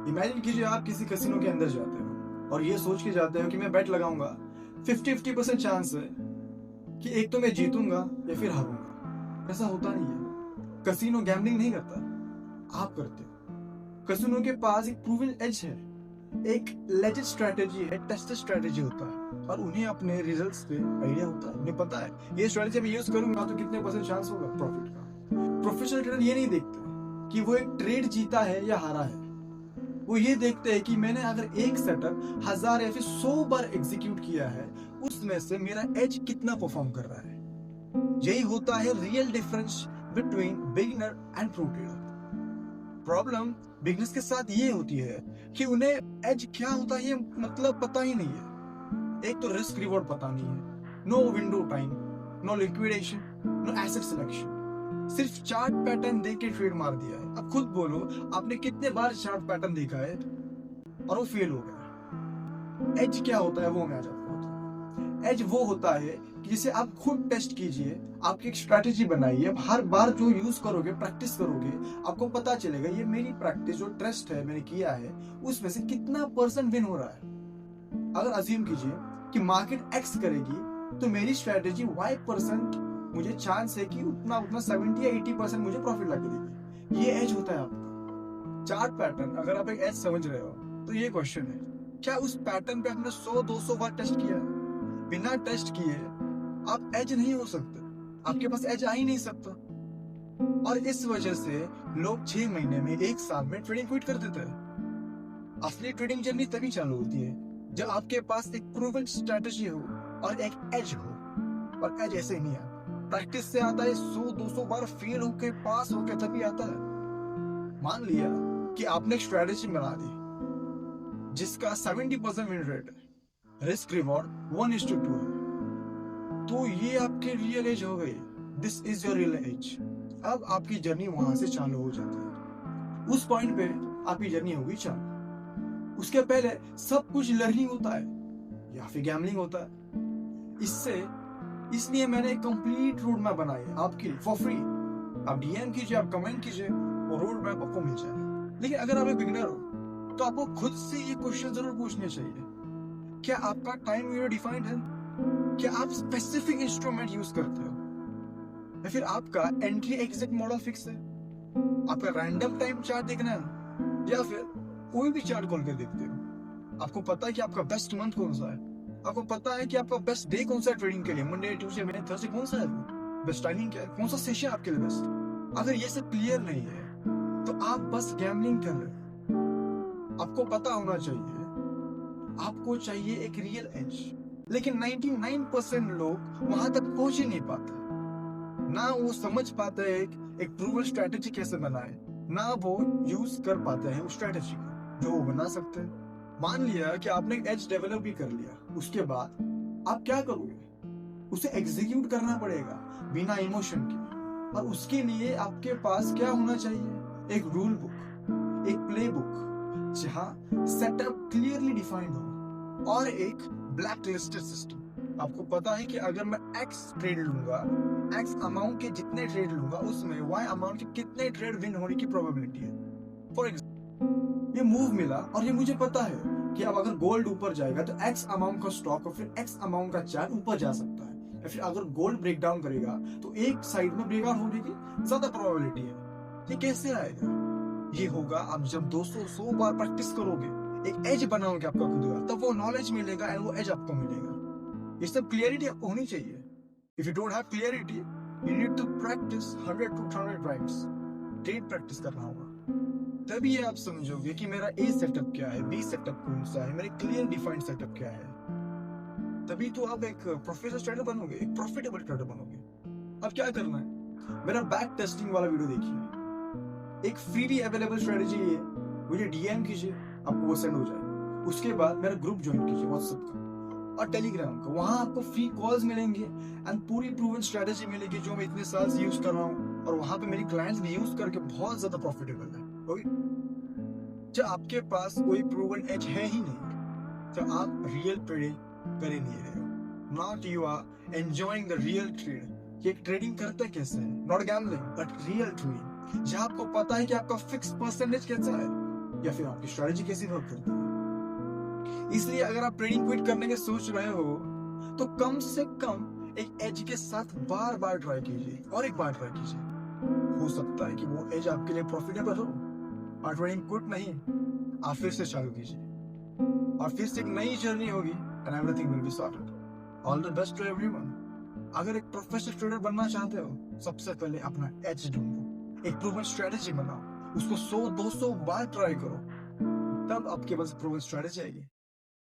Imagine कीजिए आप किसी कैसीनो के अंदर जाते हो और ये सोच के जाते हो कि मैं बेट लगाऊंगा, 50-50% चांस है कि एक तो मैं जीतूंगा या फिर हारूंगा। ऐसा होता नहीं है। कैसीनो गैम्बलिंग नहीं करता, आप करते हो। कैसीनो के पास एक प्रूवन एज है, एक लेजेंड स्ट्रेटेजी है, टेस्टेड स्ट्रेटेजी होता है और उन्हें अपने रिजल्ट्स पे आइडिया होता है। उन्हें पता है ये स्ट्रेटेजी मैं यूज करूंगा तो कितने परसेंट चांस होगा प्रॉफिट का। प्रोफेशनल ट्रेडर ये नहीं देखते कि वो एक ट्रेड जीता है या हारा है। वो ये देखते हैं कि मैंने अगर एक सेटअप 1000 या फिर 100 बार एग्जीक्यूट किया है, उसमें से मेरा एज कितना परफॉर्म कर रहा है। यही होता है real difference between beginner and pro trader. Problem beginners के साथ ये होती है कि उन्हें एज क्या होता है ये मतलब पता ही नहीं है। एक तो रिस्क रिवॉर्ड पता नहीं है, no window time, no liquidation, no asset selection. सिर्फ चार्ट पैटर्न देख के ट्रेड मार दिया है। अब खुद बोलो, आपने कितने बार चार्ट पैटर्न देखा है और वो फेल हो गया। एज क्या होता है वो मैं आज आपको बताऊं। एज वो होता है कि जिसे आप खुद टेस्ट कीजिए, आपकी एक स्ट्रैटेजी बनाइए, हर बार जो यूज करोगे, प्रैक्टिस करोगे, आपको पता चलेगा ये मेरी प्रैक्टिस जो टेस्ट है मैंने किया है उसमें से कितना परसेंट विन हो रहा है। अगर अज्यूम कीजिए कि मार्केट एक्स करेगी तो मेरी स्ट्रैटेजी वाई परसेंट मुझे चांस है कि उतना 70 या 80% मुझे प्रॉफिट ला के देगी। ये एज होता है आपका चार्ट पैटर्न। अगर आप एक एज समझ रहे हो तो ये क्वेश्चन है, क्या उस पैटर्न पे आपने 100-200 बार टेस्ट किया है? बिना टेस्ट किए आप एज नहीं हो सकते, आपके पास एज आ ही नहीं सकता। और इस वजह से लोग 6 महीने में, 1 साल में ट्रेडिंग क्विट कर देते हैं। असली ट्रेडिंग जर्नी तभी चालू होती है जब आपके पास एक प्रूवन स्ट्रेटेजी हो और एक एज हो। और एज ऐसे नहीं आता, प्रैक्टिस से आता है। 100-200 बार फेल होके पास होके तभी आता है। मान लिया कि आपने एक स्ट्रेटेजी बना दी जिसका 70% विन रेट है, रिस्क रिवॉर्ड 1:2 है, तो ये आपके रियल एज हो गई। This is your real edge. अब आपकी जर्नी वहां से चालू हो जाती है। उस पॉइंट पे आपकी जर्नी होगी चालू। उसके पहले सब कुछ लर्निंग होता है या फिर गैम्बलिंग होता है। इसलिए मैंने एक कंप्लीट रोड मैप बनाई है आपके लिए फॉर फ्री। आप डीएम कीजिए, आप कमेंट कीजिए और रोड मैप आपको मिल जाएगा। लेकिन अगर आप एक बिगिनर हो तो आपको खुद से ये क्वेश्चन जरूर पूछने चाहिए, क्या आपका टाइम यूनिट डिफाइंड है? क्या आप स्पेसिफिक इंस्ट्रूमेंट यूज करते हो या फिर आपका एंट्री एग्जिट मॉडल फिक्स है? आपका रैंडम टाइम चार्ट देखना है या फिर कोई भी चार्ट खोल के देखते हो? आपको पता है कि आपका बेस्ट मंथ कौन सा है? आपको पता है कि आपका बेस्ट डे कौन सा है ट्रेडिंग के लिए? मंडे, ट्यूसडे, वेडनेसडे, थर्सडे कौन सा है? बेस्ट टाइमिंग क्या है? कौन सा सेशन आपके लिए बेस्ट? अगर ये सब क्लियर नहीं है तो आप बस गैम्बलिंग कर रहे हो। आपको पता होना चाहिए, आपको चाहिए एक रियल एज। लेकिन 99% लोग वहां तक पहुंच ही नहीं पाते। ना वो समझ पाते हैं एक प्रूवन स्ट्रेटेजी कैसे बनाए, ना वो यूज कर पाते हैं उस स्ट्रेटेजी को जो वो बना सकते हैं। मान लिया कि आपने एज डेवलप भी कर लिया, उसके बाद आप क्या करोगे? उसे एग्जीक्यूट करना पड़ेगा बिना इमोशन के। और उसके लिए आपके पास क्या होना चाहिए? एक रूल बुक, एक प्ले बुक जहां सेटअप क्लियरली डिफाइंड हो और एक ब्लैक लिस्टेड सिस्टम। आपको पता है कि अगर मैं एक्स ट्रेड लूंगा, एक्स अमाउंट के जितने ट्रेड लूंगा उसमें वाई अमाउंट के कितने ट्रेड विन होने की प्रोबेबिलिटी है। फॉर एग्जाम्पल ये मूव मिला और ये मुझे पता है कि अब अगर गोल्ड ऊपर जाएगा तो एक्स अमाउंट का स्टॉक और फिर एक्स अमाउंट का चार्ट ऊपर जा सकता है, या फिर अगर गोल्ड ब्रेक डाउन करेगा तो एक साइड में ब्रेक आउट होने की ज्यादा प्रोबेबिलिटी है। ये कैसे आएगा? ये होगा अब जब 200-100 बार प्रैक्टिस करोगे, एक एज बनाओगे आपका खुद का, तब वो नॉलेज मिलेगा एंड वो एज आपको मिलेगा। ये सब क्लियरिटी आपको होनी चाहिए। If you don't have clarity, you need to practice 100 to 100 times. Trade practice करना होगा, तभी आप समझोगे कि मेरा ए सेटअप क्या है, बी सेटअप कौन सा है, मेरे क्लियर डिफाइंड सेटअप क्या है। तभी तो आप एक प्रोफेशनल ट्रेडर बनोगे, एक प्रॉफिटेबल ट्रेडर बनोगे। अब क्या करना है? मेरा बैक टेस्टिंग वाला वीडियो देखिए, एक फ्रीली अवेलेबल स्ट्रेटेजी है, मुझे डीएम कीजिए, आपको वो सेंड हो जाए। उसके बाद मेरा ग्रुप ज्वाइन कीजिए व्हाट्सएप का और टेलीग्राम का। वहां आपको फ्री कॉल्स मिलेंगे एंड पूरी प्रूवन स्ट्रेटेजी मिलेगी जो मैं इतने साल से यूज कर रहा हूँ, और वहां पे मेरी क्लाइंट्स भी यूज करके बहुत ज्यादा प्रॉफिटेबल है। जब आपके पास कोई प्रूवन एज है ही नहीं तो आप रियल ट्रेडिंग कर ही नहीं रहे हो। Not you are enjoying the real trade. ये ट्रेडिंग करते कैसे है? Not gambling but real trading, जहां आपको पता है कि आपका फिक्स परसेंटेज कैसा है, या फिर आपकी स्ट्रेटेजी कैसी वर्क करती है। इसलिए अगर आप ट्रेडिंग क्विट करने के सोच रहे हो तो कम से कम एक एज के साथ बार बार ट्राई कीजिए और एक बार ट्राई कीजिए। हो सकता है कि वो एज आपके लिए प्रॉफिटेबल हो और ट्रेडिंग क्विट नहीं, आप फिर से चालू कीजिए और फिर से एक नई जर्नी होगी and everything will be sorted. All the best to everyone. अगर एक प्रोफेशनल ट्रेडर बनना चाहते हो, सबसे पहले अपना एज ढूंढो, एक प्रूवन स्ट्रेटेजी बनाओ, उसको 100-200 बार ट्राई करो, तब आपके पास प्रूवन स्ट्रेटेजी आएगी